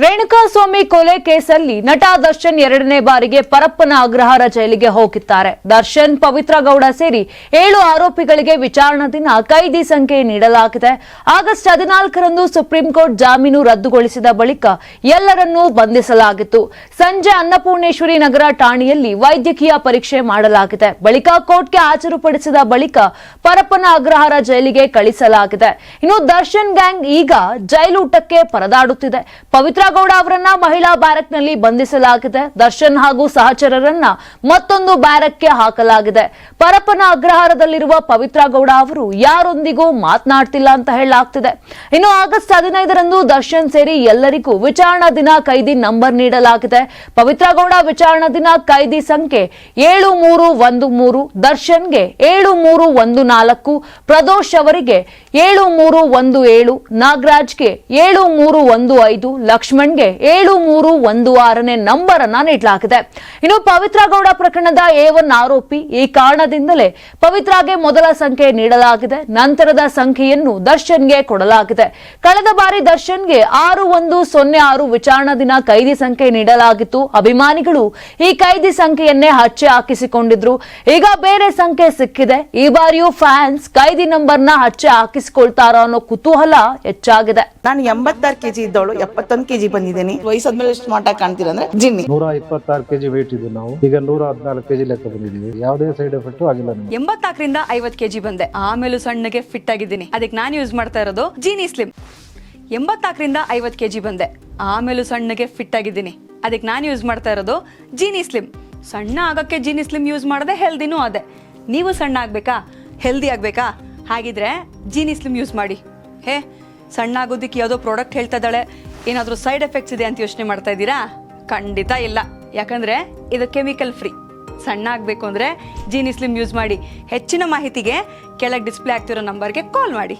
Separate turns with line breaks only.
ರೇಣುಕಾಸ್ವಾಮಿ ಕೊಲೆ ಕೇಸಲ್ಲಿ ನಟ ದರ್ಶನ್ ಎರಡನೇ ಬಾರಿಗೆ ಪರಪ್ಪನ ಅಗ್ರಹಾರ ಜೈಲಿಗೆ ಹೋಗಿದ್ದಾರೆ. ದರ್ಶನ್, ಪವಿತ್ರ ಗೌಡ ಸೇರಿ 7 ಆರೋಪಿಗಳಿಗೆ ವಿಚಾರಣಾ ದಿನ ಕೈದಿ ಸಂಖ್ಯೆ ನೀಡಲಾಗಿದೆ. ಆಗಸ್ಟ್ 14ರಂದು ಸುಪ್ರೀಂ ಕೋರ್ಟ್ ಜಾಮೀನು ರದ್ದುಗೊಳಿಸಿದ ಬಳಿಕ ಎಲ್ಲರನ್ನೂ ಬಂಧಿಸಲಾಗಿತ್ತು. ಸಂಜೆ ಅನ್ನಪೂರ್ಣೇಶ್ವರಿ ನಗರ ಠಾಣೆಯಲ್ಲಿ ವೈದ್ಯಕೀಯ ಪರೀಕ್ಷೆ ಮಾಡಲಾಗಿದೆ. ಬಳಿಕ ಕೋರ್ಟ್ಗೆ ಹಾಜರುಪಡಿಸಿದ ಬಳಿಕ ಪರಪ್ಪನ ಅಗ್ರಹಾರ ಜೈಲಿಗೆ ಕಳಿಸಲಾಗಿದೆ. ಇನ್ನು ದರ್ಶನ್ ಗ್ಯಾಂಗ್ ಈಗ ಜೈಲೂಟಕ್ಕೆ ಪರದಾಡುತ್ತಿದೆ. ಪವಿತ್ರ ಗೌಡ ಅವರನ್ನ ಮಹಿಳಾ ಬ್ಯಾರಕ್ನಲ್ಲಿ ಬಂಧಿಸಲಾಗಿದೆ. ದರ್ಶನ್ ಹಾಗೂ ಸಹಚರರನ್ನ ಮತ್ತೊಂದು ಬ್ಯಾರಕ್ಗೆ ಹಾಕಲಾಗಿದೆ. ಪರಪ್ಪನ ಅಗ್ರಹಾರದಲ್ಲಿರುವ ಪವಿತ್ರ ಗೌಡ ಅವರು ಯಾರೊಂದಿಗೂ ಮಾತನಾಡ್ತಿಲ್ಲ ಅಂತ ಹೇಳಲಾಗ್ತಿದೆ. ಇನ್ನು ಆಗಸ್ಟ್ 15ರಂದು ದರ್ಶನ್ ಸೇರಿ ಎಲ್ಲರಿಗೂ ವಿಚಾರಣಾ ದಿನ ಕೈದಿ ನಂಬರ್ ನೀಡಲಾಗಿದೆ. ಪವಿತ್ರ ಗೌಡ ವಿಚಾರಣಾ ದಿನ ಕೈದಿ ಸಂಖ್ಯೆ 7313, ದರ್ಶನ್ಗೆ 7314, ಪ್ರದೋಷ್ ಅವರಿಗೆ 7317, ನಾಗರಾಜ್ಗೆ 7315, ಲಕ್ಷ್ಮಣ್ಗೆ 7316ನೇ ನಂಬರ್ ಅನ್ನ ನೀಡಲಾಗಿದೆ. ಇನ್ನು ಪವಿತ್ರ ಗೌಡ ಪ್ರಕರಣದ A1 ಆರೋಪಿ. ಈ ಕಾರಣದಿಂದಲೇ ಪವಿತ್ರಾಗೆ ಮೊದಲ ಸಂಖ್ಯೆ ನೀಡಲಾಗಿದೆ. ನಂತರದ ಸಂಖ್ಯೆಯನ್ನು ದರ್ಶನ್ಗೆ ಕೊಡಲಾಗಿದೆ. ಕಳೆದ ಬಾರಿ ದರ್ಶನ್ಗೆ 6106 ವಿಚಾರಣಾ ದಿನ ಕೈದಿ ಸಂಖ್ಯೆ ನೀಡಲಾಗಿತ್ತು. ಅಭಿಮಾನಿಗಳು ಈ ಕೈದಿ ಸಂಖ್ಯೆಯನ್ನೇ ಹಚ್ಚೆ ಹಾಕಿಸಿಕೊಂಡಿದ್ರು. ಈಗ ಬೇರೆ ಸಂಖ್ಯೆ ಸಿಕ್ಕಿದೆ. ಈ ಬಾರಿಯೂ ಫ್ಯಾನ್ಸ್ ಕೈದಿ ನಂಬರ್ನ ಹಚ್ಚೆ ಹಾಕಿಸಿಕೊಳ್ತಾರೋ ಅನ್ನೋ ಕುತೂಹಲ ಹೆಚ್ಚಾಗಿದೆ.
ನಾನು 86 kg ಇದ್ದವಳು 71 kg ಬಂದಿದ್ದೀನಿ. ವಯಸ್ಸಾದ್ಮೇಲೆ ಸ್ಮಾರ್ಟ್ ಆಗಿ ಕಾಣ್ತೀರಾ ಅಂದ್ರೆ ಜಿನ್ನಿ.
126 kg ವೇಟ್ ಇದೆ. ನಾವು ಈಗ 114 kg ಲೆಕ್ಕ ಬಂದಿದ್ದೀವಿ. ಯಾವುದೇ ಸೈಡ್ ಎಫೆಕ್ಟ್ ಆಗಿಲ್ಲ.
84ರಿಂದ 50 kg ಬಂದೆ. ಆಮೇಲೆ ಸಣ್ಣಗೆ ಫಿಟ್ ಆಗಿದ್ದೀನಿ. ಅದಕ್ಕೆ ನಾನು ಯೂಸ್ ಮಾಡ್ತಾ ಇರೋದು ಜೀನಿ ಸ್ಲಿಮ್. 84ರಿಂದ 50 kg ಬಂದೆ. ಆಮೇಲೆ ಸಣ್ಣಗೆ ಫಿಟ್ ಆಗಿದ್ದೀನಿ. ಅದಕ್ಕೆ ನಾನು ಯೂಸ್ ಮಾಡ್ತಾ ಇರೋದು ಜೀನಿ ಸ್ಲಿಮ್. ಸಣ್ಣ ಆಗಕ್ಕೆ ಜೀನಿ ಸ್ಲಿಮ್ ಯೂಸ್ ಮಾಡದೆ ಹೆಲ್ದಿನೂ ಅದೇ. ನೀವು ಸಣ್ಣ ಆಗ್ಬೇಕಾ, ಹೆಲ್ದಿ ಆಗ್ಬೇಕಾ? ಹಾಗಿದ್ರೆ ಜೀನಿ ಸ್ಲಿಮ್ ಯೂಸ್ ಮಾಡಿ. ಸಣ್ಣ ಆಗೋದಕ್ಕೆ ಯಾವುದೋ ಪ್ರಾಡಕ್ಟ್ ಹೇಳ್ತಾ ಇದ್ದಾಳೆ, ಏನಾದರೂ ಸೈಡ್ ಎಫೆಕ್ಟ್ಸ್ ಇದೆ ಅಂತ ಯೋಚನೆ ಮಾಡ್ತಾ ಇದ್ದೀರಾ? ಖಂಡಿತ ಇಲ್ಲ. ಯಾಕಂದ್ರೆ ಇದು ಕೆಮಿಕಲ್ ಫ್ರೀ. ಸಣ್ಣ ಆಗಬೇಕು ಅಂದರೆ ಜೀನಿ ಸ್ಲಿಮ್ ಯೂಸ್ ಮಾಡಿ. ಹೆಚ್ಚಿನ ಮಾಹಿತಿಗೆ ಕೆಳಗೆ ಡಿಸ್ಪ್ಲೇ ಆಗ್ತಿರೋ ನಂಬರ್ಗೆ ಕಾಲ್ ಮಾಡಿ.